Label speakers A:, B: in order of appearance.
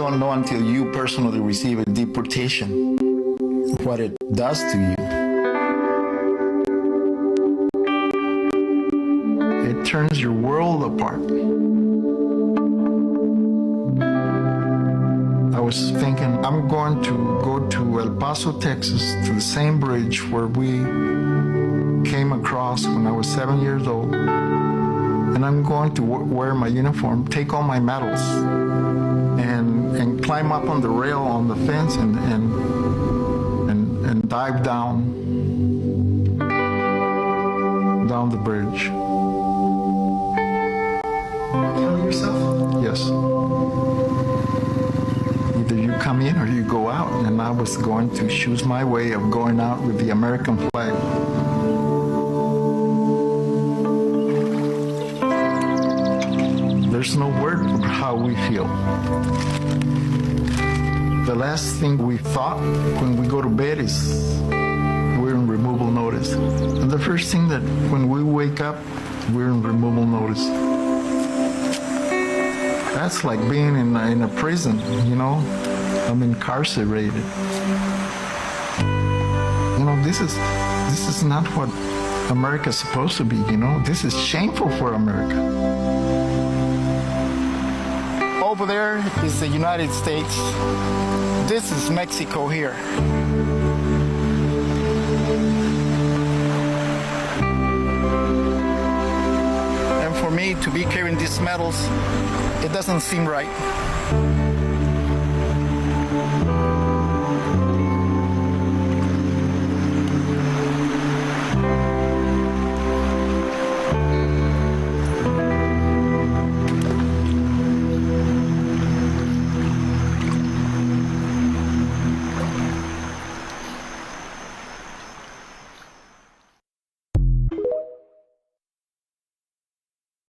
A: won't know until you personally receive a deportation what it does to you. It turns your world apart. I was thinking, I'm going to go to El Paso, Texas, to the same bridge where we came across when I was 7 years old. And I'm going to wear my uniform, take all my medals, and climb up on the rail on the fence and dive down the bridge.
B: Kill yourself?
A: Yes. Either you come in or you go out, and I was going to choose my way of going out with the American flag. There's no word for how we feel. The last thing we thought when we go to bed is we're in removal notice. And the first thing that when we wake up, we're in removal notice. That's like being in a prison, you know? I'm incarcerated. You know, this is not what America's supposed to be, you know? This is shameful for America. Over there is the United States. This is Mexico here. And for me to be carrying these medals, it doesn't seem right.